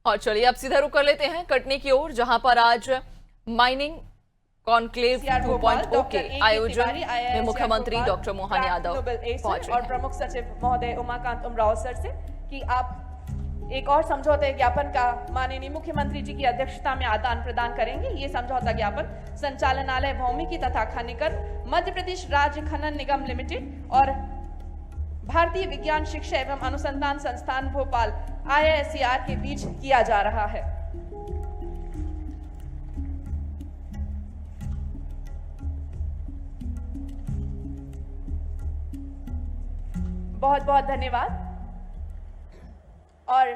और चलिए अब सीधा रुक कर लेते हैं कटनी की ओर, जहां पर आज माइनिंग कॉन्क्लेव 2.0 के आयोजन में मुख्यमंत्री डॉक्टर मोहन यादव पहुंचे और प्रमुख सचिव महोदय उमाकांत उमराव सर से कि आप एक और समझौते ज्ञापन का माननीय मुख्यमंत्री जी की अध्यक्षता में आदान प्रदान करेंगे। ये समझौता ज्ञापन संचालनालय भौमिकी तथा खनिकर्म मध्य प्रदेश राज्य खनन निगम लिमिटेड और भारतीय विज्ञान शिक्षा एवं अनुसंधान संस्थान भोपाल IISER के बीच किया जा रहा है। बहुत बहुत धन्यवाद। और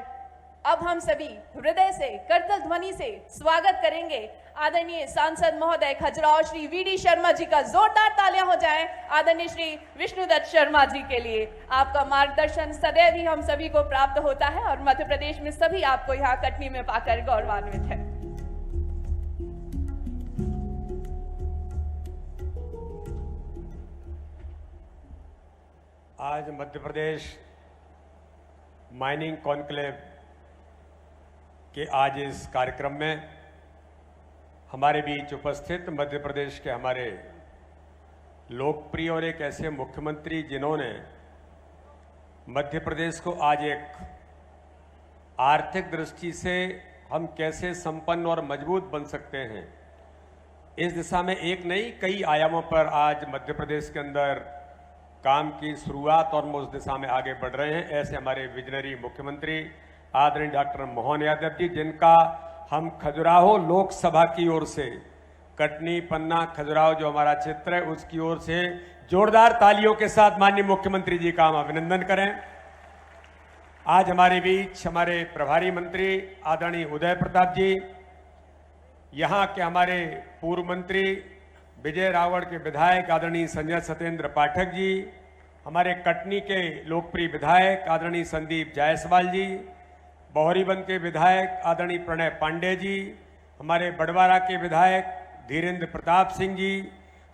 अब हम सभी हृदय से करतल ध्वनि से स्वागत करेंगे आदरणीय सांसद महोदय खजुराहो श्री VD शर्मा जी का। जोरदार तालियां हो जाएं आदरणीय श्री विष्णुदत्त शर्मा जी के लिए। आपका मार्गदर्शन सदैव ही हम सभी को प्राप्त होता है और मध्य प्रदेश में सभी आपको यहाँ कटनी में पाकर गौरवान्वित है। आज मध्य प्रदेश माइनिंग कॉन्क्लेव के आज इस कार्यक्रम में हमारे बीच उपस्थित मध्य प्रदेश के हमारे लोकप्रिय और एक ऐसे मुख्यमंत्री जिन्होंने मध्य प्रदेश को आज एक आर्थिक दृष्टि से हम कैसे संपन्न और मजबूत बन सकते हैं, इस दिशा में एक नहीं कई आयामों पर आज मध्य प्रदेश के अंदर काम की शुरुआत और हम उस दिशा में आगे बढ़ रहे हैं। ऐसे हमारे विजनरी मुख्यमंत्री आदरणीय डॉक्टर मोहन यादव जी, जिनका हम खजुराहो लोकसभा की ओर से, कटनी पन्ना खजुराहो जो हमारा क्षेत्र है उसकी ओर से जोरदार तालियों के साथ माननीय मुख्यमंत्री जी का हम अभिनंदन करें। आज हमारे बीच हमारे प्रभारी मंत्री आदरणीय उदय प्रताप जी, यहाँ के हमारे पूर्व मंत्री विजय रावड़ के विधायक आदरणीय संजय सत्येंद्र पाठक जी, हमारे कटनी के लोकप्रिय विधायक आदरणीय संदीप जायसवाल जी, बोहरीबंद के विधायक आदरणीय प्रणय पांडे जी, हमारे बड़वारा के विधायक धीरेन्द्र प्रताप सिंह जी,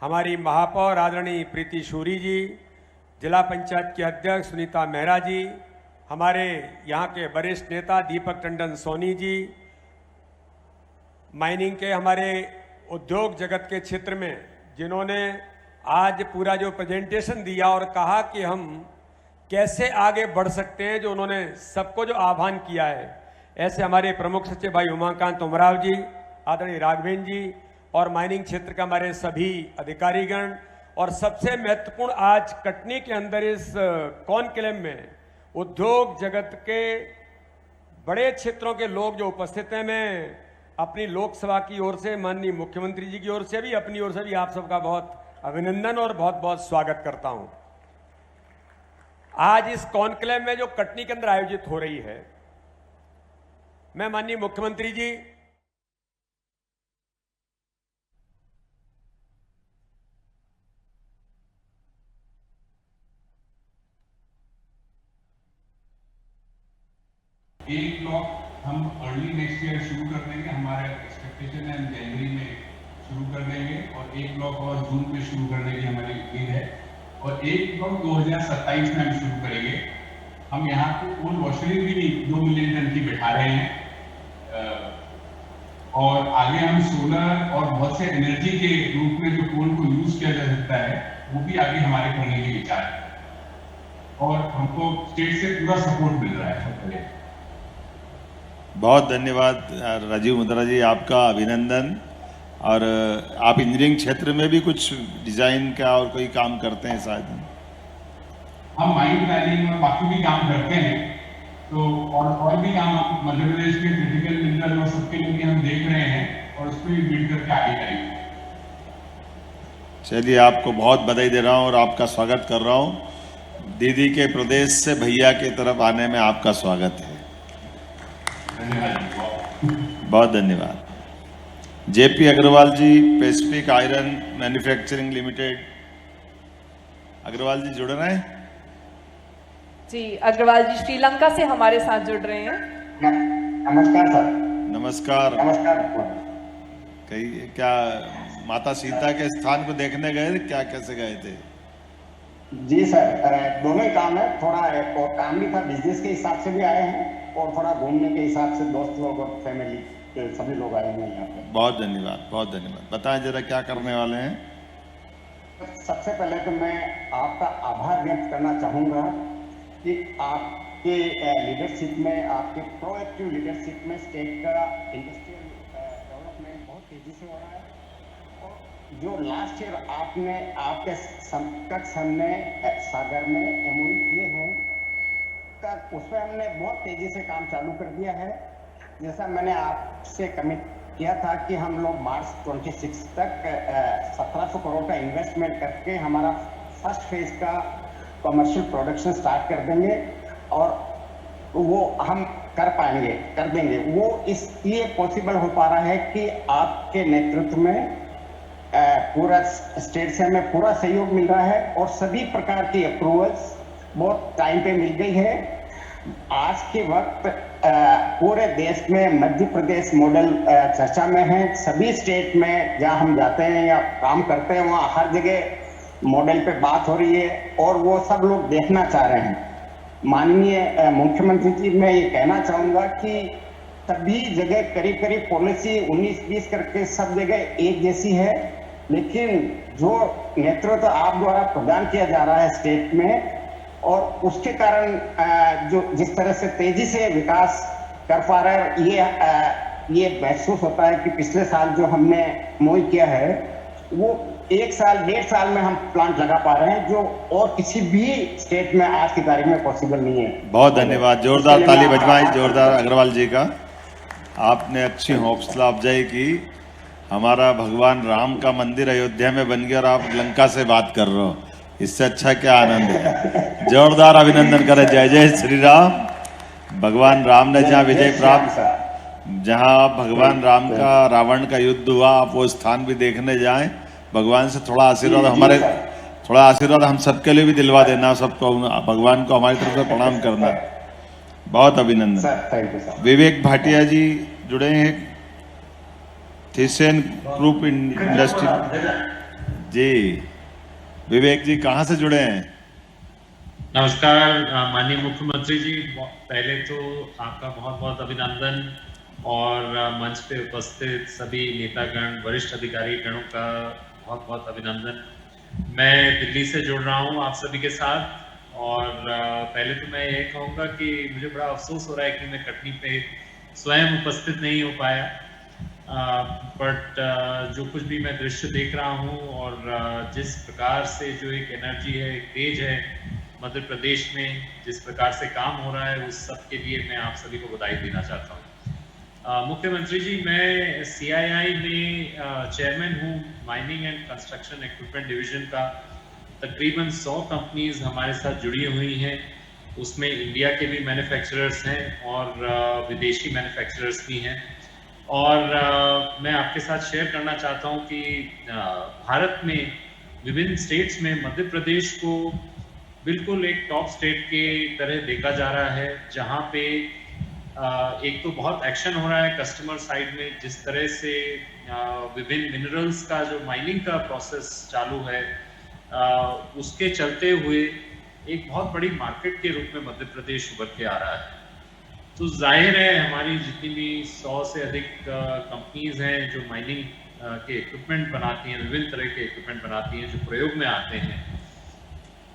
हमारी महापौर आदरणीय प्रीति शूरी जी, जिला पंचायत के अध्यक्ष सुनीता मेहरा जी, हमारे यहाँ के वरिष्ठ नेता दीपक टंडन सोनी जी, माइनिंग के हमारे उद्योग जगत के क्षेत्र में जिन्होंने आज पूरा जो प्रेजेंटेशन दिया और कहा कि हम कैसे आगे बढ़ सकते हैं, जो उन्होंने सबको जो आह्वान किया है, ऐसे हमारे प्रमुख सचिव भाई उमाकांत उमराव जी, आदरणीय राघवेंद्र जी और माइनिंग क्षेत्र का हमारे सभी अधिकारीगण, और सबसे महत्वपूर्ण आज कटनी के अंदर इस कॉन्क्लेव में उद्योग जगत के बड़े क्षेत्रों के लोग जो उपस्थित हैं, मैं अपनी लोकसभा की ओर से माननीय मुख्यमंत्री जी की ओर से भी अपनी ओर से भी आप सबका बहुत अभिनंदन और बहुत बहुत स्वागत करता हूं। आज इस कॉन्क्लेव में जो कटनी के अंदर आयोजित हो रही है, मैं माननीय मुख्यमंत्री जी एक ब्लॉक हम अर्ली नेक्स्ट ईयर शुरू कर देंगे, हमारा एक्सपेक्टेशन है हम जनवरी में शुरू कर देंगे, और एक ब्लॉक और जून में शुरू करने की हमारी उम्मीद है, और एक ब्लॉक 2027 में हम शुरू करेंगे। हम यहाँ पे कोल वॉशरी भी 2 मिलियन टन की बैठा रहे हैं, और आगे हम सोलर और बहुत से एनर्जी के रूप में जो कोल को यूज किया जा सकता है वो भी आगे हमारे करने की विचार है, और हमको स्टेट से पूरा सपोर्ट मिल रहा है सबके। बहुत धन्यवाद राजीव मुद्रा जी, आपका अभिनंदन। और आप इंजीनियरिंग क्षेत्र में भी कुछ डिजाइन का और कोई काम करते हैं शायद? हम माइंड प्लानिंग और बाकी भी काम करते हैं, तो और भी काम मध्य प्रदेश के क्रिटिकल मिनरल और सबके लिए भी हम देख रहे हैं, और उस पर भी बिल्ड करके आगे करेंगे। चलिए, आपको बहुत बधाई दे रहा हूँ और आपका स्वागत कर रहा हूँ। दीदी के प्रदेश से भैया की तरफ आने में आपका स्वागत है। बहुत धन्यवाद। JP Agarwal ji, pacific iron manufacturing limited. Agarwal ji जुड़ रहे हैं? जी, अग्रवाल जी श्रीलंका से हमारे साथ जुड़ रहे हैं। नमस्कार सर। नमस्कार। नमस्कार। कहीं क्या माता सीता के स्थान को देखने गए थे क्या, कैसे गए थे? जी सर, दोनों ही काम है, थोड़ा और काम भी था, बिजनेस के हिसाब से भी आए हैं और थोड़ा घूमने के हिसाब से दोस्त लोग और फैमिली के सभी लोग आए हैं यहाँ पे। बहुत धन्यवाद, बहुत धन्यवाद। बताएं जरा क्या करने वाले हैं। सबसे पहले तो मैं आपका आभार व्यक्त करना चाहूँगा कि आपके लीडरशिप में, आपके प्रोएक्टिव लीडरशिप में स्टेट का इंडस्ट्रियल डेवलपमेंट बहुत तेजी से हो रहा है। और जो लास्ट ईयर आपने आपके समकक्ष हमने सागर में एमओयू किए हैं, उसमें हमने बहुत तेजी से काम चालू कर दिया है। जैसा मैंने आपसे कमिट किया था कि हम लोग मार्च 26 तक 1700 करोड़ का इन्वेस्टमेंट करके हमारा फर्स्ट फेज का कमर्शियल प्रोडक्शन स्टार्ट कर देंगे और वो हम कर देंगे। वो इसलिए पॉसिबल हो पा रहा है कि आपके नेतृत्व में पूरा स्टेट से हमें पूरा सहयोग मिल रहा है और सभी प्रकार की अप्रूवल्स बहुत टाइम पे मिल गई है। आज के वक्त पूरे देश में मध्य प्रदेश मॉडल चर्चा में है। सभी स्टेट में जहां हम जाते हैं या काम करते हैं वहां हर जगह मॉडल पे बात हो रही है और वो सब लोग देखना चाह रहे हैं। माननीय मुख्यमंत्री जी, मैं ये कहना चाहूंगा कि सभी जगह करीब करीब पॉलिसी 19-20 करके सब जगह एक जैसी है, लेकिन जो नेतृत्व आप द्वारा प्रदान किया जा रहा है स्टेट में और उसके कारण जो जिस तरह से तेजी से विकास कर पा रहा है, ये महसूस होता है कि पिछले साल जो हमने मोई किया है वो 1 साल 1.5 साल में हम प्लांट लगा पा रहे हैं, जो और किसी भी स्टेट में आज की तारीख में पॉसिबल नहीं है। बहुत धन्यवाद, जोरदार ताली बजवाएं जोरदार अग्रवाल जी का। आपने अच्छी हौसला अफजाई की। हमारा भगवान राम का मंदिर अयोध्या में बन गया और आप लंका से बात कर रहे हो, इससे अच्छा क्या आनंद है। जोरदार अभिनंदन करें। जय जय श्री राम। भगवान राम ने जहाँ विजय प्राप्त, जहाँ भगवान राम का रावण का युद्ध हुआ, आप वो स्थान भी देखने जाएं। भगवान से थोड़ा आशीर्वाद हम सबके लिए भी दिलवा देना, सबको भगवान को हमारी तरफ से प्रणाम करना। बहुत अभिनंदन। विवेक भाटिया जी जुड़े हैं, थीसेन ग्रुप इंडस्ट्री जी। विवेक जी कहाँ से जुड़े हैं? नमस्कार माननीय मुख्यमंत्री जी, पहले तो आपका बहुत बहुत अभिनंदन और मंच पे उपस्थित सभी नेतागण, वरिष्ठ अधिकारी गणों का बहुत बहुत अभिनंदन। मैं दिल्ली से जुड़ रहा हूँ आप सभी के साथ और पहले तो मैं ये कहूँगा कि मुझे बड़ा अफसोस हो रहा है कि मैं कटनी पे स्वयं उपस्थित नहीं हो पाया, बट जो कुछ भी मैं दृश्य देख रहा हूँ और जिस प्रकार से जो एक एनर्जी है, एक तेज है मध्य प्रदेश में, जिस प्रकार से काम हो रहा है, उस सब के लिए मैं आप सभी को बधाई देना चाहता हूँ। मुख्यमंत्री जी, मैं CII में चेयरमैन हूँ mining and construction equipment division का। तकरीबन 100 कंपनीज हमारे साथ जुड़ी हुई हैं, उसमें इंडिया के भी मैन्युफैक्चरर्स हैं और विदेशी मैन्युफैक्चरर्स भी हैं। और मैं आपके साथ शेयर करना चाहता हूं कि भारत में विभिन्न स्टेट्स में मध्य प्रदेश को बिल्कुल एक टॉप स्टेट के तरह देखा जा रहा है, जहां पे एक तो बहुत एक्शन हो रहा है कस्टमर साइड में, जिस तरह से विभिन्न मिनरल्स का जो माइनिंग का प्रोसेस चालू है, उसके चलते हुए एक बहुत बड़ी मार्केट के रूप में मध्य प्रदेश उभर के आ रहा है। तो जाहिर है हमारी जितनी भी 100 से अधिक कंपनीज हैं जो माइनिंग के इक्विपमेंट बनाती हैं, विभिन्न तरह के इक्विपमेंट बनाती हैं जो प्रयोग में आते हैं,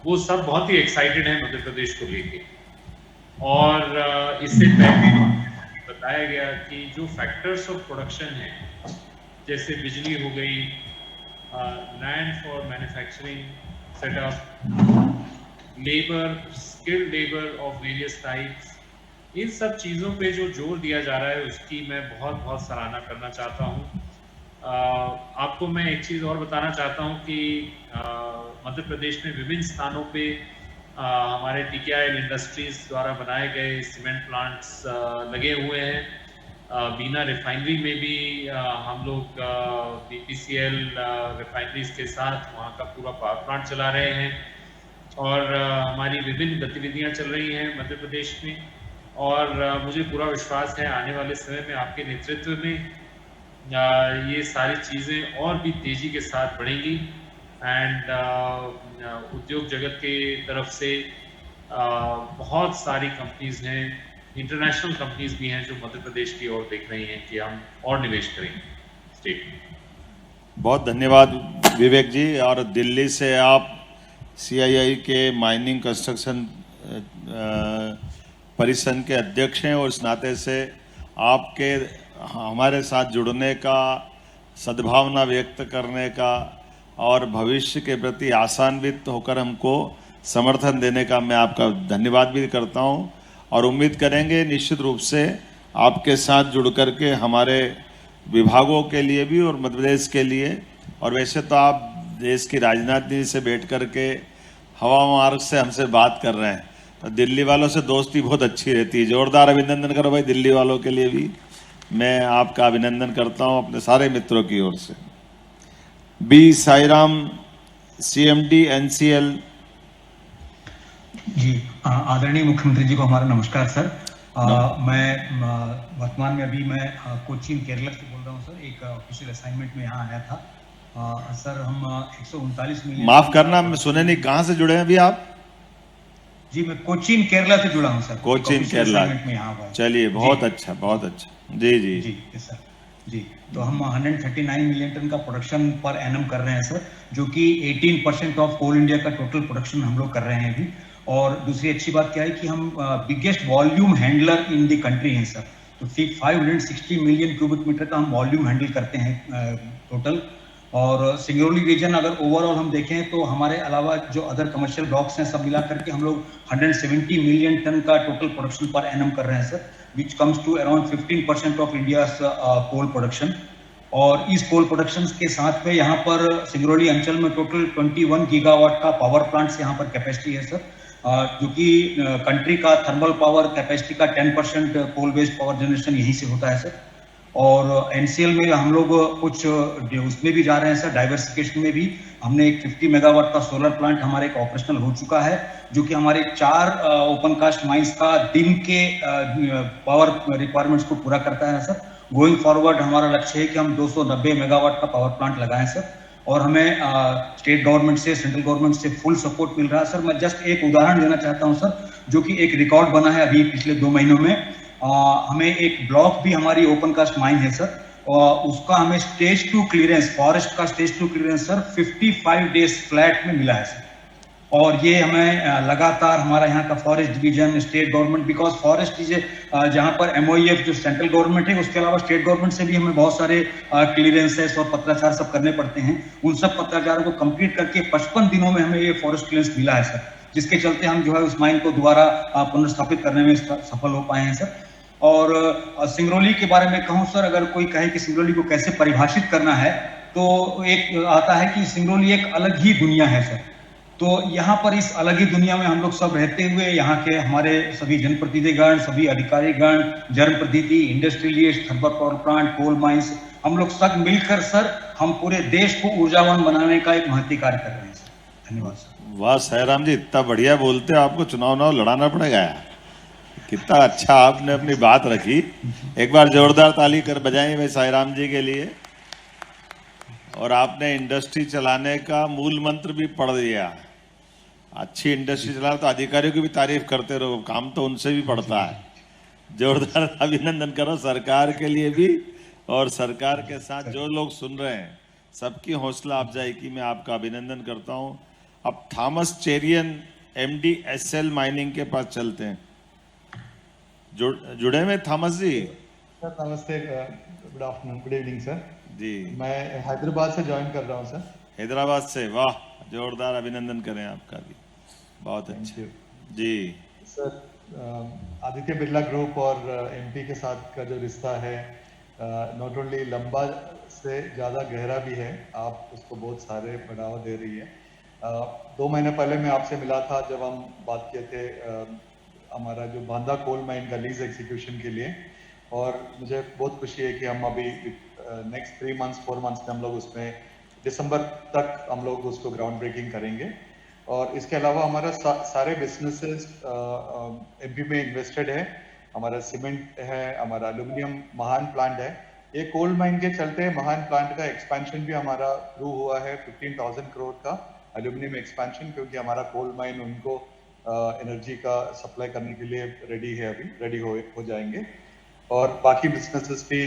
वो सब बहुत ही एक्साइटेड हैं मध्य प्रदेश को लेके। और इससे पहले बताया गया कि जो फैक्टर्स ऑफ प्रोडक्शन है, जैसे बिजली हो गई, land for manufacturing setup, labour, skilled labour of various types, इन सब चीज़ों पे जो जोर दिया जा रहा है उसकी मैं बहुत बहुत सराहना करना चाहता हूँ। आपको मैं एक चीज़ और बताना चाहता हूँ कि मध्य प्रदेश में विभिन्न स्थानों पे हमारे TKI इंडस्ट्रीज द्वारा बनाए गए सीमेंट प्लांट्स लगे हुए हैं। बीना रिफाइनरी में भी हम लोग BPCL रिफाइनरीज के साथ वहाँ का पूरा पावर प्लांट चला रहे हैं और हमारी विभिन्न गतिविधियाँ चल रही हैं मध्य प्रदेश में। और मुझे पूरा विश्वास है आने वाले समय में आपके नेतृत्व में ये सारी चीज़ें और भी तेज़ी के साथ बढ़ेंगी एंड उद्योग जगत के तरफ से बहुत सारी कंपनीज हैं इंटरनेशनल कंपनीज भी हैं जो मध्य प्रदेश की ओर देख रही हैं कि हम और निवेश करें स्टेट में। बहुत धन्यवाद विवेक जी। और दिल्ली से आप CII के माइनिंग कंस्ट्रक्शन परिसंघ के अध्यक्ष हैं और इस नाते से आपके हमारे साथ जुड़ने का, सद्भावना व्यक्त करने का और भविष्य के प्रति आशान्वित होकर हमको समर्थन देने का मैं आपका धन्यवाद भी करता हूं। और उम्मीद करेंगे निश्चित रूप से आपके साथ जुड़ करके हमारे विभागों के लिए भी और मध्य प्रदेश के लिए, और वैसे तो आप देश की राजनीति से बैठ करके हवा मार्ग से हमसे बात कर रहे हैं, तो दिल्ली वालों से दोस्ती बहुत अच्छी रहती है। जोरदार अभिनंदन करो भाई दिल्ली वालों के लिए भी। मैं आपका अभिनंदन करता हूं अपने सारे मित्रों की ओर से। B Sairam, CMD NCL। जी, आदरणीय मुख्यमंत्री जी को हमारा नमस्कार सर। मैं वर्तमान में अभी मैं कोचीन केरला से बोल रहा हूँ सर। एक ऑफिशियल असाइनमेंट में यहाँ आया था सर। हम 139 मिलियन, माफ करना मैं सुने नहीं, कहाँ से जुड़े हैं अभी आप? जी, मैं कोचीन केरला से जुड़ा हूँ सर। कोचीन केरला में यहाँ। चलिए, बहुत अच्छा, बहुत अच्छा। जी जी जी सर। जी, तो हम 139 मिलियन टन का प्रोडक्शन पर एनम कर रहे हैं सर, जो कि 18% ऑफ कोल इंडिया का टोटल प्रोडक्शन हम लोग कर रहे हैं अभी। और दूसरी अच्छी बात क्या है कि हम biggest volume handler in the country हैं सर। तो 560 मिलियन क्यूबिक मीटर का हम वॉल्यूम हैंडल करते हैं टोटल। और सिंगरौली रीजन अगर ओवरऑल हम देखें तो हमारे अलावा जो अदर कमर्शियल ब्लॉक्स हैं सब मिला करके हम लोग 170 मिलियन टन का टोटल प्रोडक्शन पर एनम कर रहे हैं sir, which comes to around 15% of India's coal production. और इस कोल प्रोडक्शन के साथ में यहाँ पर सिंगरौली अंचल में टोटल 21 गीगावाट का पावर प्लांट्स यहाँ पर कैपेसिटी है सर, जो कि कंट्री का थर्मल पावर कैपेसिटी का 10% कोल बेस्ड पावर जनरेशन यहीं से होता है सर। और NCL में हम लोग कुछ उसमें भी जा रहे हैं सर, डाइवर्सिफिकेशन में भी। हमने एक 50 मेगावाट का सोलर प्लांट हमारे एक ऑपरेशनल हो चुका है, जो कि हमारे 4 ओपन कास्ट माइंस का दिन के पावर रिक्वायरमेंट्स को पूरा करता है सर। गोइंग फॉरवर्ड हमारा लक्ष्य है कि हम 290 मेगावाट का पावर प्लांट लगाएं सर। और हमें स्टेट गवर्नमेंट से, सेंट्रल गवर्नमेंट से फुल सपोर्ट मिल रहा है सर। मैं जस्ट एक उदाहरण देना चाहता हूं सर, जो कि एक रिकॉर्ड बना है अभी पिछले 2 महीनों में। हमें एक ब्लॉक भी हमारी ओपन कास्ट माइन है सर, उसका हमें स्टेज 2 क्लियरेंस, फॉरेस्ट का stage 2 clearance sir 55 days flat में मिला है सर। और ये हमें लगातार हमारा यहाँ का forest division, state government, because forest is जहाँ पर MOEF जो सेंट्रल गवर्नमेंट है, उसके अलावा स्टेट गवर्नमेंट से भी हमें बहुत सारे क्लियरेंसेस और पत्राचार सब करने पड़ते हैं। उन सब पत्राचारों को कंप्लीट करके 55 दिनों में हमें ये फॉरेस्ट क्लियरेंस मिला है सर, जिसके चलते हम जो है उस माइन को दोबारा पुनर्स्थापित करने में सफल हो पाए हैं सर। और सिंगरौली के बारे में कहूँ सर, अगर कोई कहे कि सिंगरौली को कैसे परिभाषित करना है, तो एक आता है कि सिंगरौली एक अलग ही दुनिया है सर। तो यहाँ पर इस अलग ही दुनिया में हम लोग सब रहते हुए, यहाँ के हमारे सभी जनप्रतिनिधिगण, सभी अधिकारीगण, जनप्रतिनिधि, industrialist, thermal power plant, coal mines, हम लोग सब मिलकर सर हम पूरे देश को ऊर्जावान बनाने का एक महती कार्य कर रहे हैं सर। धन्यवाद सर। वाह साईराम जी, इतना बढ़िया बोलते हो, आपको चुनाव लड़ाना पड़ेगा। कितना अच्छा आपने अपनी बात रखी। एक बार जोरदार ताली कर बजाएं भाई साईराम जी के लिए। और आपने इंडस्ट्री चलाने का मूल मंत्र भी पढ़ दिया। अच्छी इंडस्ट्री चला तो अधिकारियों की भी तारीफ करते रहो, काम तो उनसे भी पड़ता है। जोरदार अभिनंदन करो सरकार के लिए भी, और सरकार के साथ जो लोग सुन रहे हैं सबकी हौसला अफजाई की मैं आपका अभिनंदन करता हूं। अब Thomas Cherian MD SL mining के पास चलते हैं। जुड़े में थॉमस जी? सर नमस्ते, good afternoon, good evening sir ji. मैं हैदराबाद से ज्वाइन कर रहा हूँ सर। हैदराबाद से, वाह, जोरदार अभिनंदन करें आपका भी, बहुत अच्छा जी। सर आदित्य बिरला ग्रुप और MP के साथ का जो रिश्ता है नॉट ओनली लंबा से ज़्यादा गहरा भी है। आप उसको बहुत सारे बढ़ावा दे रही है। 2 महीने पहले मैं आपसे मिला था जब हम बात किए थे हमारा जो बांदा कोल माइन का लीज एग्जीक्यूशन के लिए, और मुझे बहुत खुशी है कि हम अभी नेक्स्ट 3 मंथ्स 4 मंथ्स में हम लोग उसमें दिसंबर तक हम लोग उसको ग्राउंड ब्रेकिंग करेंगे। और इसके अलावा हमारा सारे बिजनेसेस MP में इन्वेस्टेड है। हमारा सीमेंट है, हमारा एल्यूमिनियम महान प्लांट है। ये कोल माइन के चलते महान प्लांट का एक्सपेंशन भी हमारा शुरू हुआ है, 15,000 करोड़ का एल्यूमिनियम एक्सपेंशन, क्योंकि हमारा कोल माइन उनको एनर्जी का सप्लाई करने के लिए रेडी है, अभी रेडी हो जाएंगे। और बाकी बिजनेसेस भी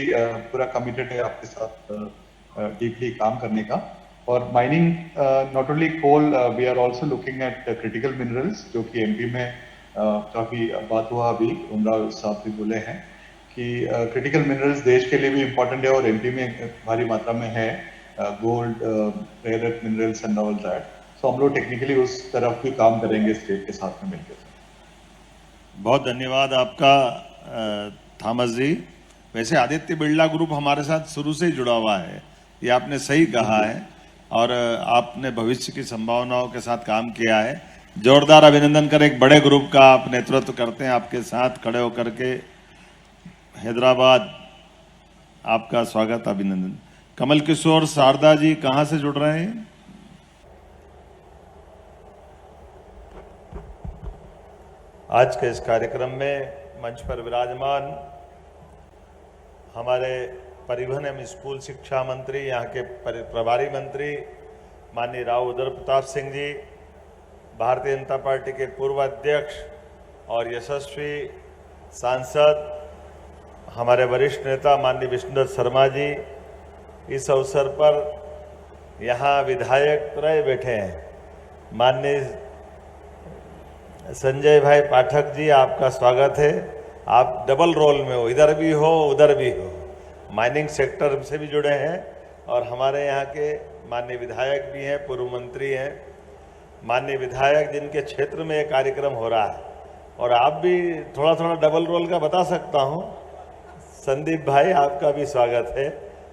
पूरा कमिटेड है आपके साथ डीपली काम करने का। और mining not only coal, we are also looking at critical minerals, जो कि एमपी में काफी बात हुआ, अभी उमराव साहब भी बोले हैं कि क्रिटिकल मिनरल्स देश के लिए भी इम्पोर्टेंट है और एमपी में भारी मात्रा में है, gold, rare earth minerals and all that. So हम लोग टेक्निकली उस तरफ भी काम करेंगे स्टेट के साथ में मिलकर। बहुत धन्यवाद आपका थॉमस जी। वैसे आदित्य बिरला ग्रुप हमारे साथ शुरू से ही जुड़ा हुआ है, ये आपने सही कहा है, और आपने भविष्य की संभावनाओं के साथ काम किया है। जोरदार अभिनंदन करें, एक बड़े ग्रुप का आप नेतृत्व करते हैं, आपके साथ खड़े होकर के हैदराबाद आपका स्वागत, अभिनंदन। कमल किशोर शारदा जी कहां से जुड़ रहे हैं? आज के इस कार्यक्रम में मंच पर विराजमान हमारे परिवहन एवं स्कूल शिक्षा मंत्री, यहाँ के प्रभारी मंत्री माननीय राव उदय प्रताप सिंह जी, भारतीय जनता पार्टी के पूर्व अध्यक्ष और यशस्वी सांसद हमारे वरिष्ठ नेता माननीय विष्णुदत्त शर्मा जी, इस अवसर पर यहाँ विधायक त्रय बैठे हैं। माननीय संजय भाई पाठक जी, आपका स्वागत है। आप डबल रोल में हो, इधर भी हो उधर भी हो, माइनिंग सेक्टर से भी जुड़े हैं और हमारे यहाँ के माननीय विधायक भी हैं, पूर्व मंत्री हैं, माननीय विधायक जिनके क्षेत्र में ये कार्यक्रम हो रहा है। और आप भी थोड़ा थोड़ा डबल रोल का बता सकता हूँ। संदीप भाई, आपका भी स्वागत है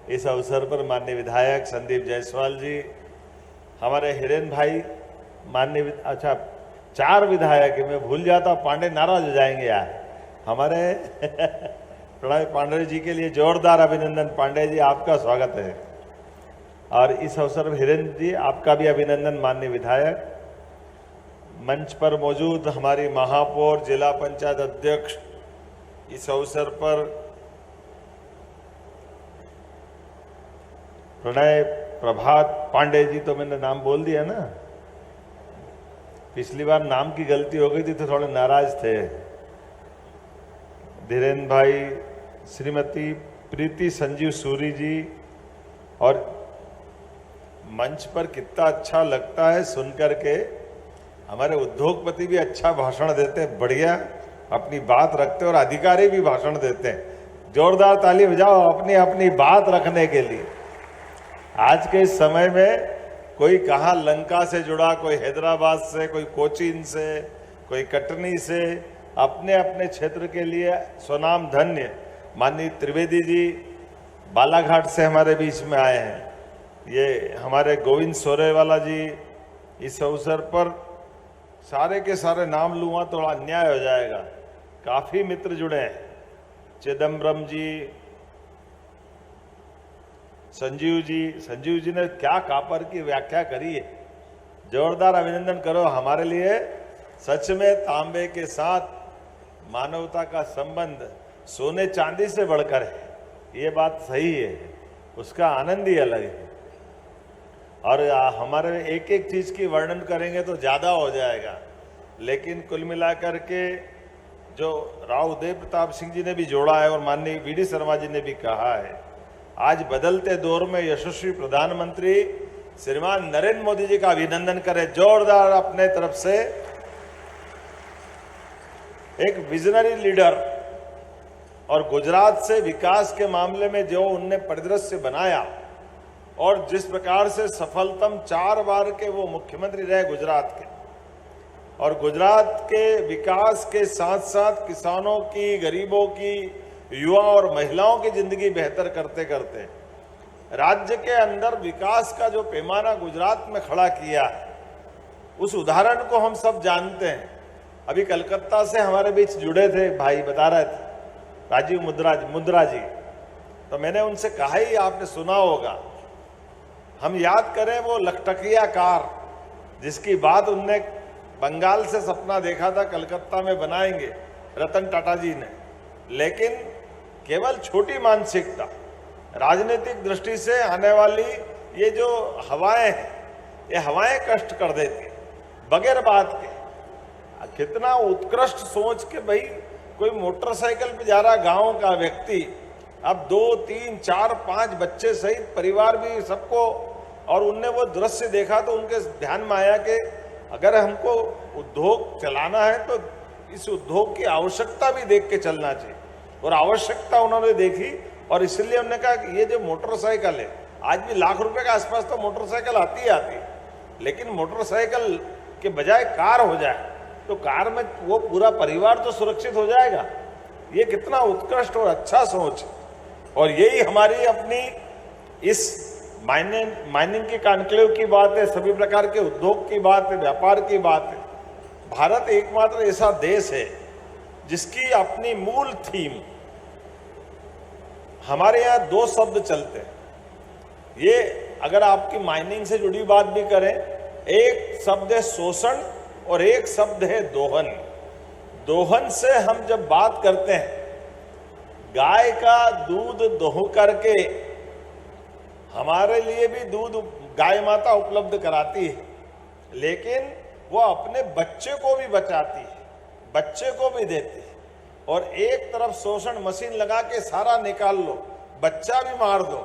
इस अवसर पर। माननीय विधायक संदीप जायसवाल जी, हमारे हिरेन भाई, माननीय, अच्छा 4 विधायक है, मैं भूल जाता, पांडे नाराज हो जाएंगे यार हमारे प्रणय पांडे जी के लिए जोरदार अभिनंदन। पांडे जी, आपका स्वागत है। और इस अवसर पर हिरेन जी, आपका भी अभिनंदन माननीय विधायक। मंच पर मौजूद हमारी महापौर, जिला पंचायत अध्यक्ष, इस अवसर पर प्रणय प्रभात पांडे जी, तो मैंने नाम बोल दिया ना, पिछली बार नाम की गलती हो गई थी तो थोड़े नाराज थे। धीरेन्द्र भाई, श्रीमती प्रीति संजीव सूरी जी, और मंच पर कितना अच्छा लगता है सुनकर के, हमारे उद्योगपति भी अच्छा भाषण देते हैं, बढ़िया अपनी बात रखते हैं, और अधिकारी भी भाषण देते हैं। जोरदार ताली बजाओ अपनी अपनी बात रखने के लिए। आज के इस समय में कोई कहाँ लंका से जुड़ा, कोई हैदराबाद से, कोई कोचीन से, कोई कटनी से, अपने अपने क्षेत्र के लिए स्वनाम धन्य। माननीय त्रिवेदी जी बालाघाट से हमारे बीच में आए हैं। ये हमारे गोविंद सोरेवाला जी, इस अवसर पर सारे के सारे नाम लूँगा तो अन्याय हो जाएगा, काफ़ी मित्र जुड़े हैं। चिदम्बरम जी, संजीव जी ने क्या कापर की व्याख्या करी है, जोरदार अभिनंदन करो। हमारे लिए सच में तांबे के साथ मानवता का संबंध सोने चांदी से बढ़कर है, ये बात सही है, उसका आनंद ही अलग है। और हमारे एक एक चीज की वर्णन करेंगे तो ज्यादा हो जाएगा, लेकिन कुल मिलाकर के जो राव उदय प्रताप सिंह जी ने भी जोड़ा है और माननीय वीडी शर्मा जी ने भी कहा है, आज बदलते दौर में यशस्वी प्रधानमंत्री श्रीमान नरेंद्र मोदी जी का अभिनंदन करें जोरदार अपने तरफ से। एक विजनरी लीडर, और गुजरात से विकास के मामले में जो उनने परिदृश्य बनाया और जिस प्रकार से सफलतम 4 बार के वो मुख्यमंत्री रहे गुजरात के, और गुजरात के विकास के साथ साथ किसानों की, गरीबों की, युवा और महिलाओं की जिंदगी बेहतर करते करते राज्य के अंदर विकास का जो पैमाना गुजरात में खड़ा किया है, उस उदाहरण को हम सब जानते हैं। अभी कलकत्ता से हमारे बीच जुड़े थे भाई, बता रहे थे राजीव मुद्रा जी, तो मैंने उनसे कहा ही, आपने सुना होगा, हम याद करें वो लखटकिया कार जिसकी बात उनने बंगाल से सपना देखा था कलकत्ता में बनाएंगे रतन टाटा जी ने, लेकिन केवल छोटी मानसिकता, राजनीतिक दृष्टि से आने वाली ये जो हवाएं हैं, ये हवाएं कष्ट कर देती बगैर बात के। कितना उत्कृष्ट सोच के भाई कोई मोटरसाइकिल पे जा रहा गांव का व्यक्ति, अब 2, 3, 4, 5 बच्चे सहित परिवार भी सबको, और उनने वो दृश्य देखा तो उनके ध्यान में आया कि अगर हमको उद्योग चलाना है तो इस उद्योग की आवश्यकता भी देख के चलना चाहिए। और आवश्यकता उन्होंने देखी और इसलिए उन्होंने कहा कि ये जो मोटरसाइकिल है, आज भी लाख रुपए के आसपास तो मोटरसाइकिल आती ही आती है, लेकिन मोटरसाइकिल के बजाय कार हो जाए तो कार में वो पूरा परिवार तो सुरक्षित हो जाएगा। ये कितना उत्कृष्ट और अच्छा सोच है। और यही हमारी अपनी इस माइनिंग के कॉन्क्लेव की बात है, सभी प्रकार के उद्योग की बात है, व्यापार की बात है। भारत एकमात्र ऐसा देश है जिसकी अपनी मूल थीम, हमारे यहाँ 2 शब्द चलते हैं। ये अगर आपकी माइनिंग से जुड़ी बात भी करें, एक शब्द है शोषण और एक शब्द है दोहन। दोहन से हम जब बात करते हैं, गाय का दूध दोह करके हमारे लिए भी दूध गाय माता उपलब्ध कराती है, लेकिन वो अपने बच्चे को भी बचाती है, बच्चे को भी देती है। और एक तरफ शोषण मशीन लगा के सारा निकाल लो, बच्चा भी मार दो,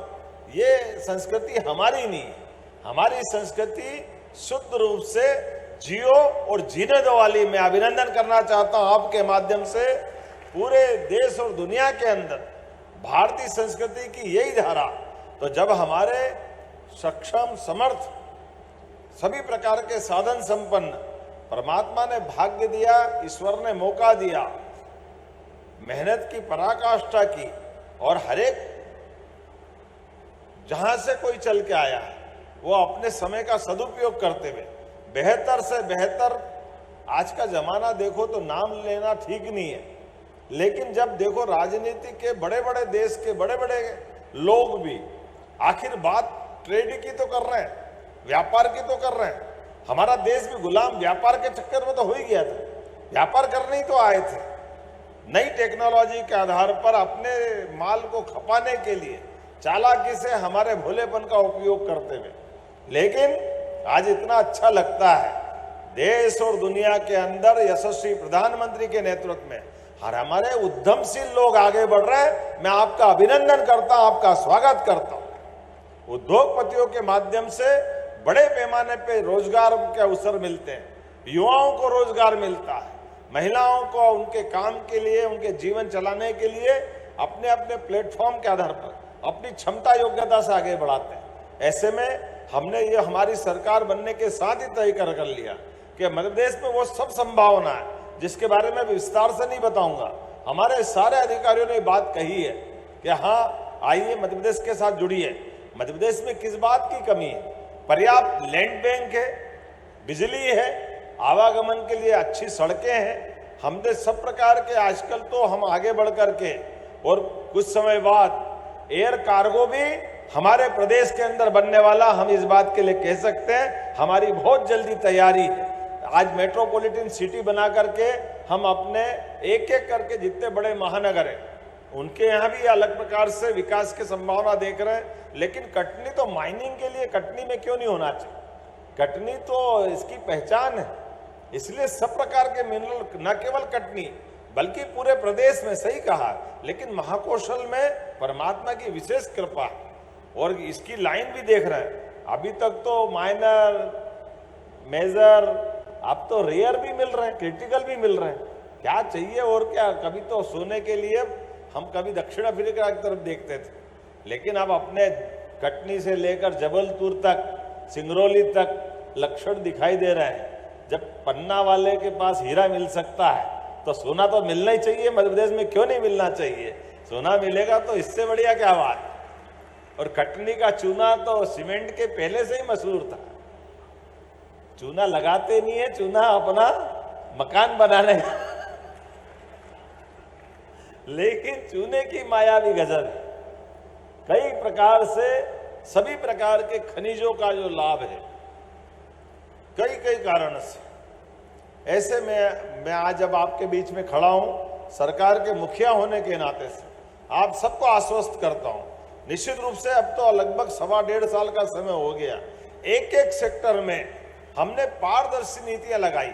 ये संस्कृति हमारी नहीं है। हमारी संस्कृति शुद्ध रूप से जियो और जीने दो वाली। मैं अभिनंदन करना चाहता हूं आपके माध्यम से पूरे देश और दुनिया के अंदर भारतीय संस्कृति की यही धारा। तो जब हमारे सक्षम, समर्थ, सभी प्रकार के साधन संपन्न, परमात्मा ने भाग्य दिया, ईश्वर ने मौका दिया, मेहनत की पराकाष्ठा की, और हर एक जहां से कोई चल के आया है वो अपने समय का सदुपयोग करते हुए बेहतर से बेहतर, आज का जमाना देखो तो नाम लेना ठीक नहीं है, लेकिन जब देखो राजनीति के बड़े बड़े देश के बड़े बड़े लोग भी आखिर बात ट्रेड की तो कर रहे हैं, व्यापार की तो कर रहे हैं। हमारा देश भी गुलाम व्यापार के चक्कर में तो हो ही गया था, व्यापार करने ही तो आए थे। नई टेक्नोलॉजी के आधार पर अपने माल को खपाने के लिए चालाकी से हमारे भोलेपन का उपयोग करते हुए, लेकिन आज इतना अच्छा लगता है देश और दुनिया के अंदर यशस्वी प्रधानमंत्री के नेतृत्व में और हमारे उद्यमशील लोग आगे बढ़ रहे हैं। मैं आपका अभिनंदन करता हूं, आपका स्वागत करता हूं। उद्योगपतियों के माध्यम से बड़े पैमाने पे रोजगार के अवसर मिलते हैं, युवाओं को रोजगार मिलता है, महिलाओं को उनके काम के लिए, उनके जीवन चलाने के लिए अपने अपने प्लेटफॉर्म के आधार पर अपनी क्षमता योग्यता से आगे बढ़ाते हैं। ऐसे में हमने ये हमारी सरकार बनने के साथ ही तय कर लिया कि मध्य प्रदेश में वो सब संभावना है जिसके बारे में विस्तार से नहीं बताऊंगा। हमारे सारे अधिकारियों ने बात कही है कि हाँ आइए मध्य प्रदेश के साथ जुड़िए। मध्य प्रदेश में किस बात की कमी है? पर्याप्त लैंड बैंक है, बिजली है, आवागमन के लिए अच्छी सड़कें हैं। हमने सब प्रकार के, आजकल तो हम आगे बढ़ करके और कुछ समय बाद एयर कार्गो भी हमारे प्रदेश के अंदर बनने वाला, हम इस बात के लिए कह सकते हैं हमारी बहुत जल्दी तैयारी है। आज मेट्रोपॉलिटन सिटी बना करके हम अपने एक एक करके जितने बड़े महानगर हैं उनके यहाँ भी अलग प्रकार से विकास की संभावना देख रहे हैं। लेकिन कटनी तो माइनिंग के लिए, कटनी में क्यों नहीं होना चाहिए? कटनी तो इसकी पहचान है, इसलिए सब प्रकार के मिनरल, न केवल कटनी बल्कि पूरे प्रदेश में, सही कहा, लेकिन महाकौशल में परमात्मा की विशेष कृपा और इसकी लाइन भी देख रहे हैं। अभी तक तो माइनर, मेजर, अब तो रेयर भी मिल रहे हैं, क्रिटिकल भी मिल रहे हैं। क्या चाहिए और क्या? कभी तो सोने के लिए हम कभी दक्षिण अफ्रीका की तरफ देखते थे, लेकिन अब अपने कटनी से लेकर जबलपुर तक, सिंगरौली तक लक्षण दिखाई दे रहे हैं। जब पन्ना वाले के पास हीरा मिल सकता है तो सोना तो मिलना ही चाहिए। मध्य प्रदेश में क्यों नहीं मिलना चाहिए? सोना मिलेगा तो इससे बढ़िया क्या बात। और कटनी का चूना तो सीमेंट के पहले से ही मशहूर था। चूना लगाते नहीं है, चूना अपना मकान बनाने का लेकिन चूने की माया भी गजब है। कई प्रकार से सभी प्रकार के खनिजों का जो लाभ है कई कारण से। ऐसे में मैं आज जब आपके बीच में खड़ा हूं, सरकार के मुखिया होने के नाते से आप सबको आश्वस्त करता हूं, निश्चित रूप से अब तो लगभग 1.25 साल का समय हो गया। एक एक सेक्टर में हमने पारदर्शी नीतियां लगाई।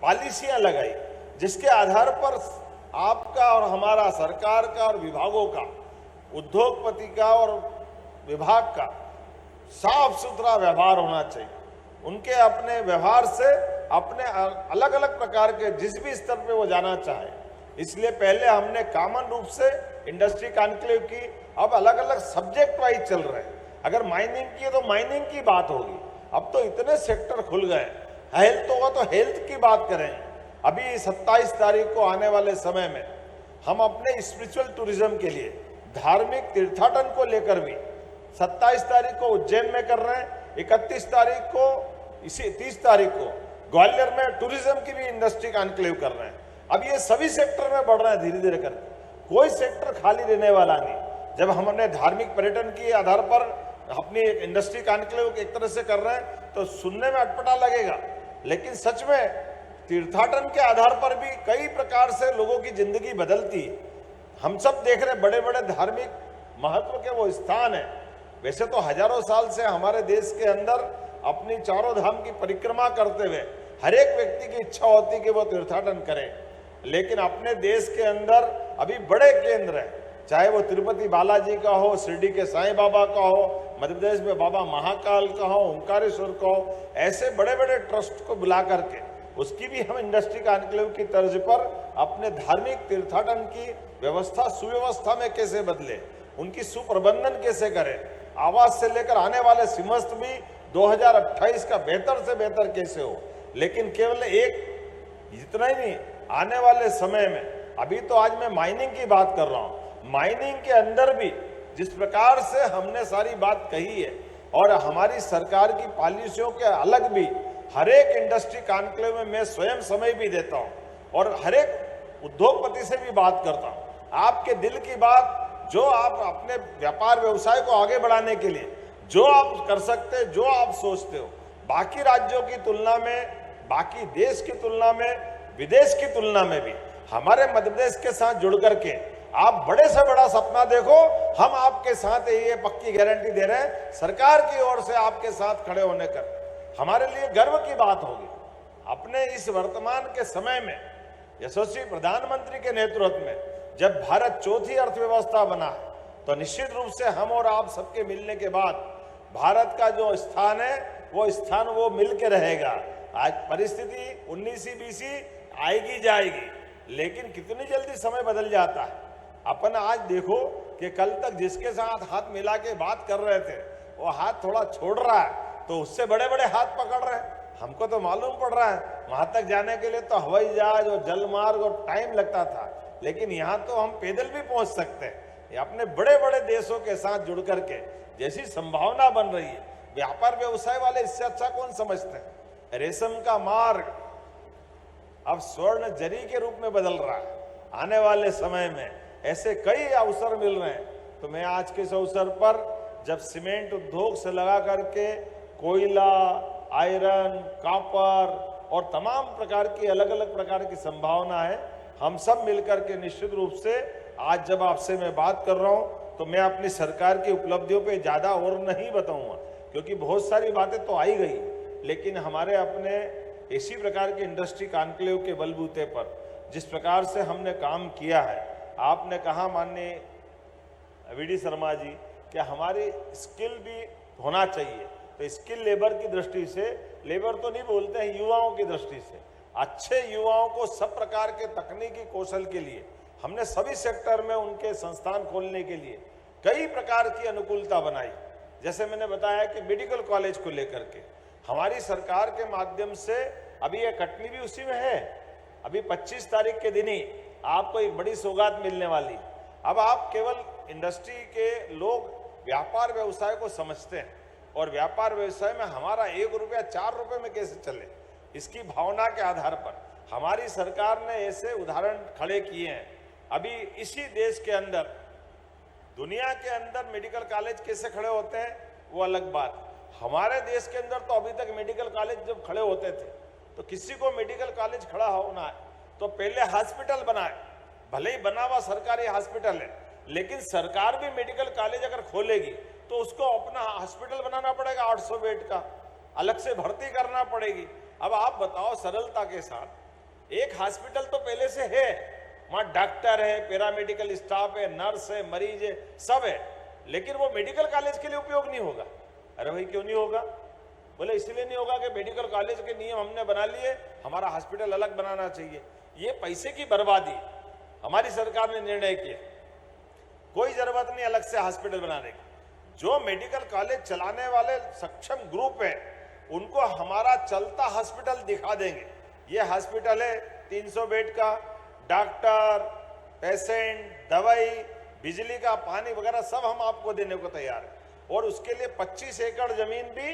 पॉलिसियां लगाई, जिसके आधार पर आपका और हमारा सरकार का और विभागों का, उद्योगपति का और विभाग का साफ सुथरा व्यवहार होना चाहिए। उनके अपने व्यवहार से अपने अलग अलग प्रकार के जिस भी स्तर पे वो जाना चाहे, इसलिए पहले हमने कॉमन रूप से इंडस्ट्री कॉन्क्लेव की, अब अलग अलग सब्जेक्ट वाइज चल रहे हैं। अगर माइनिंग की है तो माइनिंग की बात होगी, अब तो इतने सेक्टर खुल गए। हेल्थ होगा तो हेल्थ की बात करें। अभी 27 तारीख को आने वाले समय में हम अपने स्पिरिचुअल टूरिज्म के लिए धार्मिक तीर्थाटन को लेकर भी 27 तारीख को उज्जैन में कर रहे हैं, 31 तारीख को, इसी 30 तारीख को ग्वालियर में टूरिज्म की भी इंडस्ट्री कॉन्क्लेव कर रहे हैं। अब ये सभी सेक्टर में बढ़ रहे हैं धीरे धीरे करके, कोई सेक्टर खाली रहने वाला नहीं। जब हम अपने धार्मिक पर्यटन के आधार पर अपनी इंडस्ट्री कॉन्क्लेव एक तरह से कर रहे हैं तो सुनने में अटपटा लगेगा, लेकिन सच में तीर्थाटन के आधार पर भी कई प्रकार से लोगों की जिंदगी बदलती है। हम सब देख रहे बड़े बड़े धार्मिक महत्व के वो स्थान है। वैसे तो हजारों साल से हमारे देश के अंदर अपनी चारों धाम की परिक्रमा करते हुए हर एक व्यक्ति की इच्छा होती कि वो तीर्थाटन करे, लेकिन अपने देश के अंदर अभी बड़े केंद्र हैं, चाहे वो तिरुपति बालाजी का हो, शिरडी के साईं बाबा का हो, मध्य प्रदेश में बाबा महाकाल का हो, ओंकारेश्वर का हो, ऐसे बड़े बड़े ट्रस्ट को बुला करके उसकी भी हम इंडस्ट्री कॉन्क्लेव की तर्ज पर अपने धार्मिक तीर्थाटन की व्यवस्था सुव्यवस्था में कैसे बदले, उनकी सुप्रबंधन कैसे करें, आवास से लेकर आने वाले सिमस्त भी 2028 का बेहतर से बेहतर कैसे हो। लेकिन केवल एक इतना ही नहीं, आने वाले समय में अभी तो आज मैं माइनिंग की बात कर रहा हूं, माइनिंग के अंदर भी जिस प्रकार से हमने सारी बात कही है और हमारी सरकार की पॉलिसियों के अलग भी हर एक इंडस्ट्री कॉन्क्लेव में मैं स्वयं समय भी देता हूं और हर एक उद्योगपति से भी बात करता हूं। आपके दिल की बात, जो आप अपने व्यापार व्यवसाय को आगे बढ़ाने के लिए जो आप कर सकते हैं, जो आप सोचते हो, बाकी राज्यों की तुलना में, बाकी देश की तुलना में, विदेश की तुलना में भी हमारे मध्य प्रदेश के साथ जुड़ करके आप बड़े से बड़ा सपना देखो, हम आपके साथ ये पक्की गारंटी दे रहे हैं सरकार की ओर से आपके साथ खड़े होने का। हमारे लिए गर्व की बात होगी अपने इस वर्तमान के समय में यशस्वी प्रधानमंत्री के नेतृत्व में जब भारत चौथी अर्थव्यवस्था बना है, तो निश्चित रूप से हम और आप सबके मिलने के बाद भारत का जो स्थान है वो स्थान वो मिल के रहेगा। आज परिस्थिति 19-20 आएगी जाएगी, लेकिन कितनी जल्दी समय बदल जाता है। अपन आज देखो कि कल तक जिसके साथ हाथ मिला के बात कर रहे थे वो हाथ थोड़ा छोड़ रहा है तो उससे बड़े बड़े हाथ पकड़ रहे हैं। हमको तो मालूम पड़ रहा है वहां तक जाने के लिए तो हवाई जहाज और जल मार्ग और टाइम लगता था, लेकिन यहाँ तो हम पैदल भी पहुंच सकते हैं। ये अपने बड़े बड़े देशों के साथ जुड़ करके जैसी संभावना बन रही है, व्यापार व्यवसाय वाले इससे अच्छा कौन समझते हैं। रेशम का मार्ग अब स्वर्ण जरी के रूप में बदल रहा है। आने वाले समय में ऐसे कई अवसर मिल रहे हैं। तो मैं आज के इस अवसर पर जब सीमेंट उद्योग से लगा करके कोयला, आयरन, कॉपर और तमाम प्रकार की अलग अलग प्रकार की संभावना है, हम सब मिलकर के निश्चित रूप से आज जब आपसे मैं बात कर रहा हूं तो मैं अपनी सरकार की उपलब्धियों पे ज्यादा और नहीं बताऊंगा, क्योंकि बहुत सारी बातें तो आई गई, लेकिन हमारे अपने इसी प्रकार के इंडस्ट्री कॉन्क्लेव के बलबूते पर जिस प्रकार से हमने काम किया है, आपने कहा माननीय वीडी शर्मा जी कि हमारी स्किल भी होना चाहिए, तो स्किल लेबर की दृष्टि से, लेबर तो नहीं बोलते हैं, युवाओं की दृष्टि से अच्छे युवाओं को सब प्रकार के तकनीकी कौशल के लिए हमने सभी सेक्टर में उनके संस्थान खोलने के लिए कई प्रकार की अनुकूलता बनाई। जैसे मैंने बताया कि मेडिकल कॉलेज को लेकर के हमारी सरकार के माध्यम से अभी ये कटनी भी उसी में है। अभी 25 तारीख के दिन ही आपको एक बड़ी सौगात मिलने वाली। अब आप केवल इंडस्ट्री के लोग व्यापार व्यवसाय को समझते हैं और व्यापार व्यवसाय में हमारा 1 रुपया 4 रुपए में कैसे चले, इसकी भावना के आधार पर हमारी सरकार ने ऐसे उदाहरण खड़े किए हैं। अभी इसी देश के अंदर, दुनिया के अंदर मेडिकल कॉलेज कैसे खड़े होते हैं वो अलग बात। हमारे देश के अंदर तो अभी तक मेडिकल कॉलेज जब खड़े होते थे तो किसी को मेडिकल कॉलेज खड़ा होना है तो पहले हॉस्पिटल बनाए, भले ही बना हुआ सरकारी हॉस्पिटल है, लेकिन सरकार भी मेडिकल कॉलेज अगर खोलेगी तो उसको अपना हॉस्पिटल बनाना पड़ेगा, 800 बेड का अलग से भर्ती करना पड़ेगी। अब आप बताओ सरलता के साथ एक हॉस्पिटल तो पहले से है, वहां डॉक्टर है, पैरामेडिकल स्टाफ है, नर्स है, मरीज है, सब है, लेकिन वो मेडिकल कॉलेज के लिए उपयोग नहीं होगा। अरे भाई क्यों नहीं होगा? बोले इसलिए नहीं होगा कि मेडिकल कॉलेज के नियम हमने बना लिए, हमारा हॉस्पिटल अलग बनाना चाहिए। ये पैसे की बर्बादी हमारी सरकार ने निर्णय किया, कोई जरूरत नहीं अलग से हॉस्पिटल बनाने की। जो मेडिकल कॉलेज चलाने वाले सक्षम ग्रुप है उनको हमारा चलता हॉस्पिटल दिखा देंगे। ये हॉस्पिटल है 300 बेड का, डॉक्टर, पेशेंट, दवाई, बिजली का, पानी वगैरह सब हम आपको देने को तैयार है, और उसके लिए 25 एकड़ जमीन भी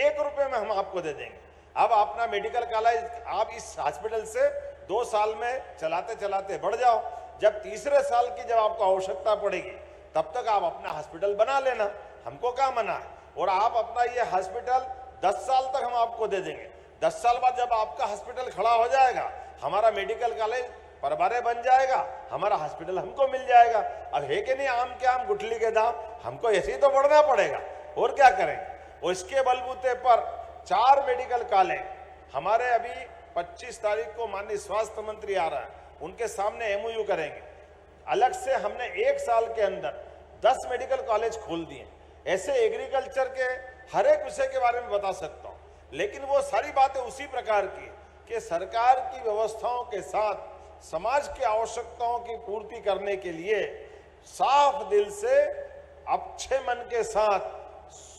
1 रुपए में हम आपको दे देंगे। अब अपना मेडिकल कॉलेज आप इस हॉस्पिटल से 2 साल में चलाते चलाते बढ़ जाओ, जब तीसरे साल की जब आपको आवश्यकता पड़ेगी तब तक आप अपना हॉस्पिटल बना लेना, हमको क्या मना है। और आप अपना ये हॉस्पिटल 10 साल तक हम आपको दे देंगे। 10 साल बाद जब आपका हॉस्पिटल खड़ा हो जाएगा, हमारा मेडिकल कॉलेज परबारे बन जाएगा, हमारा हॉस्पिटल हमको मिल जाएगा। अब है कि नहीं आम के आम गुठली के दाम, हमको ऐसे ही तो बढ़ना पड़ेगा, और क्या करेंगे। और इसके बलबूते पर 4 मेडिकल कॉलेज हमारे अभी 25 तारीख को माननीय स्वास्थ्य मंत्री आ रहा है, उनके सामने एमओयू करेंगे। अलग से हमने 1 साल के अंदर 10 मेडिकल कॉलेज खोल दिए। ऐसे एग्रीकल्चर के हर एक विषय के बारे में बता सकता हूं, लेकिन वो सारी बातें उसी प्रकार की कि सरकार की व्यवस्थाओं के साथ समाज की आवश्यकताओं की पूर्ति करने के लिए साफ दिल से अच्छे मन के साथ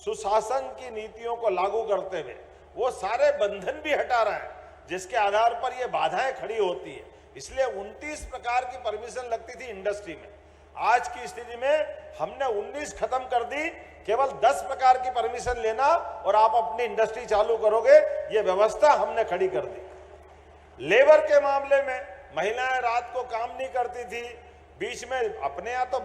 सुशासन की नीतियों को लागू करते हुए वो सारे बंधन भी हटा रहे हैं जिसके आधार पर ये बाधाएं खड़ी होती है। इसलिए 29 प्रकार की परमिशन लगती थी इंडस्ट्री में, आज की स्थिति में हमने 19 खत्म कर दी। केवल 10 प्रकार की परमिशन लेना और आप अपनी इंडस्ट्री चालू करोगे, ये व्यवस्था हमने खड़ी कर दी। लेबर के मामले में महिलाएं रात को काम नहीं करती थी, बीच में अपने यहाँ तो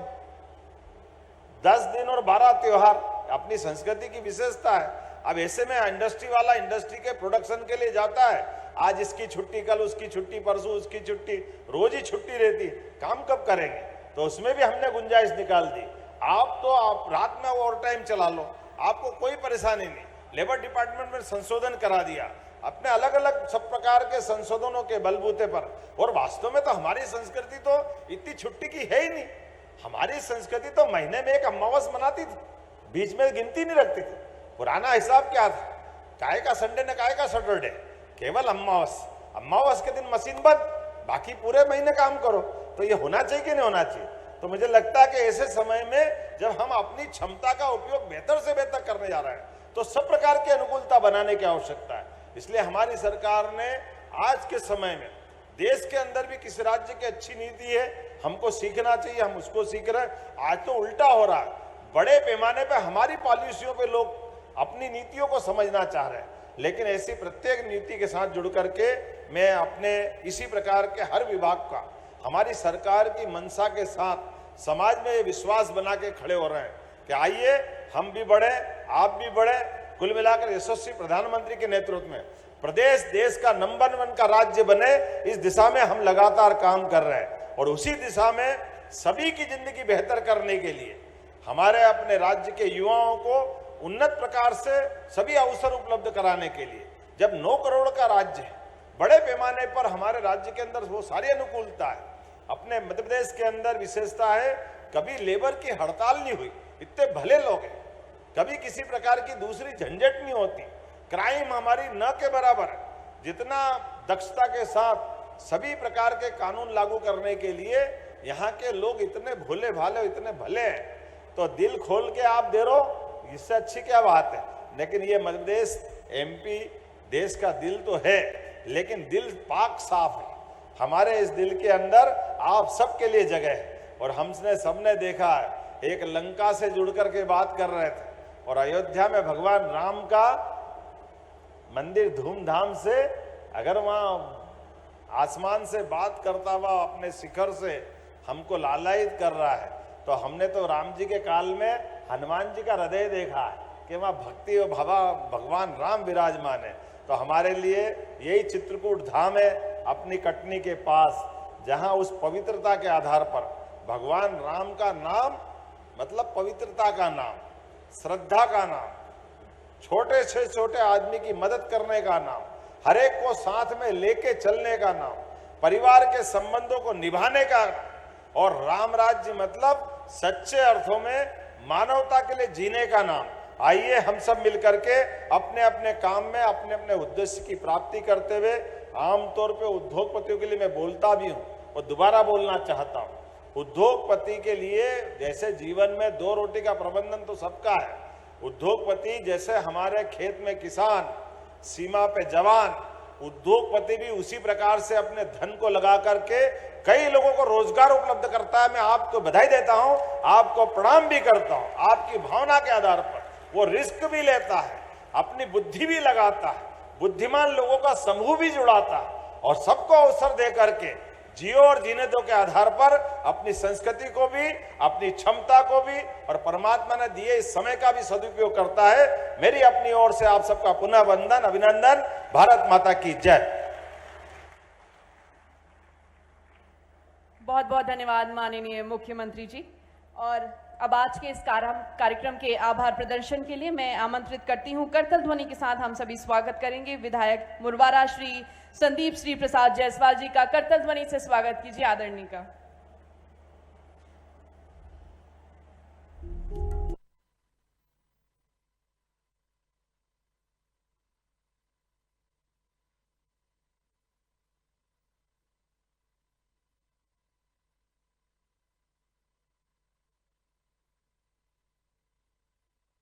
10 दिन और 12 त्योहार अपनी संस्कृति की विशेषता है। अब ऐसे में इंडस्ट्री वाला इंडस्ट्री के प्रोडक्शन के लिए जाता है, आज इसकी छुट्टी, कल उसकी छुट्टी, परसों उसकी छुट्टी, रोज ही छुट्टी रहती, काम कब करेंगे। तो उसमें भी हमने गुंजाइश निकाल दी। आप रात में ओवर टाइम चला लो, आपको कोई परेशानी नहीं। लेबर डिपार्टमेंट में संशोधन करा दिया, अपने अलग अलग सब प्रकार के संशोधनों के बलबूते पर। और वास्तव में तो हमारी संस्कृति तो इतनी छुट्टी की है ही नहीं। हमारी संस्कृति तो महीने में एक अमावस मनाती थी, बीच में गिनती नहीं रखती थी। पुराना हिसाब क्या था, काय का संडे न काय का सैटरडे, केवल अमावस के दिन मशीन बंद, बाकी पूरे महीने काम करो। तो ये होना चाहिए कि नहीं होना चाहिए। तो मुझे लगता है कि ऐसे समय में जब हम अपनी क्षमता का उपयोग बेहतर से बेहतर करने जा रहे हैं तो सब प्रकार की अनुकूलता बनाने की आवश्यकता है। इसलिए हमारी सरकार ने आज के समय में देश के अंदर भी किसी राज्य की अच्छी नीति है, हमको सीखना चाहिए, हम उसको सीख रहे हैं। आज तो उल्टा हो रहा है, बड़े पैमाने पर हमारी पॉलिसियों पे लोग अपनी नीतियों को समझना चाह रहे हैं, लेकिन ऐसी प्रत्येक नीति के साथ जुड़ करके मैं अपने इसी प्रकार के हर विभाग का हमारी सरकार की मंशा के साथ समाज में ये विश्वास बना के खड़े हो रहे हैं कि आइए हम भी बढ़े, आप भी बढ़े। कुल मिलाकर यशस्वी प्रधानमंत्री के नेतृत्व में प्रदेश देश का नंबर 1 का राज्य बने, इस दिशा में हम लगातार काम कर रहे हैं। और उसी दिशा में सभी की जिंदगी बेहतर करने के लिए हमारे अपने राज्य के युवाओं को उन्नत प्रकार से सभी अवसर उपलब्ध कराने के लिए, जब 9 करोड़ का राज्य है, बड़े पैमाने पर हमारे राज्य के अंदर वो सारी अनुकूलता है। अपने मध्य प्रदेश के अंदर विशेषता है, कभी लेबर की हड़ताल नहीं हुई, इतने भले लोग हैं, कभी किसी प्रकार की दूसरी झंझट नहीं होती, क्राइम हमारी न के बराबर है। जितना दक्षता के साथ सभी प्रकार के कानून लागू करने के लिए यहाँ के लोग इतने भोले भाले, इतने भले हैं, तो दिल खोल के आप दे रहो, इससे अच्छी क्या बात है। लेकिन ये मध्य प्रदेश MP देश का दिल तो है, लेकिन दिल पाक साफ है। हमारे इस दिल के अंदर आप सबके लिए जगह है। और हमने सबने देखा है, एक लंका से जुड़ करके बात कर रहे थे और अयोध्या में भगवान राम का मंदिर धूमधाम से, अगर वहाँ आसमान से बात करता हुआ अपने शिखर से हमको लालायित कर रहा है, तो हमने तो राम जी के काल में हनुमान जी का हृदय देखा है कि वहाँ भक्ति और भगवान राम विराजमान है। तो हमारे लिए यही चित्रकूट धाम है अपनी कटनी के पास, जहाँ उस पवित्रता के आधार पर भगवान राम का नाम मतलब पवित्रता का नाम, श्रद्धा का नाम, छोटे से छोटे आदमी की मदद करने का नाम, हर एक को साथ में लेके चलने का नाम, परिवार के संबंधों को निभाने का, और राम राज्य मतलब सच्चे अर्थों में मानवता के लिए जीने का नाम। आइए हम सब मिलकर के अपने अपने काम में अपने अपने उद्देश्य की प्राप्ति करते हुए, आमतौर पे उद्योगपतियों के लिए मैं बोलता भी हूं और दोबारा बोलना चाहता हूं। उद्योगपति के लिए जैसे जीवन में 2 रोटी का प्रबंधन तो सबका है, उद्योगपति जैसे हमारे खेत में किसान, सीमा पे जवान, उद्योगपति भी उसी प्रकार से अपने धन को लगा करके कई लोगों को रोजगार उपलब्ध करता है। मैं आपको बधाई देता हूं, आपको प्रणाम भी करता हूं। आपकी भावना के आधार पर वो रिस्क भी लेता है, अपनी बुद्धि भी लगाता है, बुद्धिमान लोगों का समूह भी जुड़ाता है और सबको अवसर दे करके जियो और जीने दो के आधार पर अपनी संस्कृति को भी, अपनी क्षमता को भी और परमात्मा ने दिए इस समय का भी सदुपयोग करता है। मेरी अपनी ओर से आप सबका पुनः वंदन, अभिनंदन। भारत माता की जय। बहुत बहुत धन्यवाद माननीय मुख्यमंत्री जी। और अब आज के इस कार्यक्रम के आभार प्रदर्शन के लिए मैं आमंत्रित करती हूं, करतल ध्वनि के साथ हम सभी स्वागत करेंगे विधायक मुरवारा श्री संदीप श्री प्रसाद जायसवाल जी का। करतल ध्वनि से स्वागत कीजिए आदरणीय का।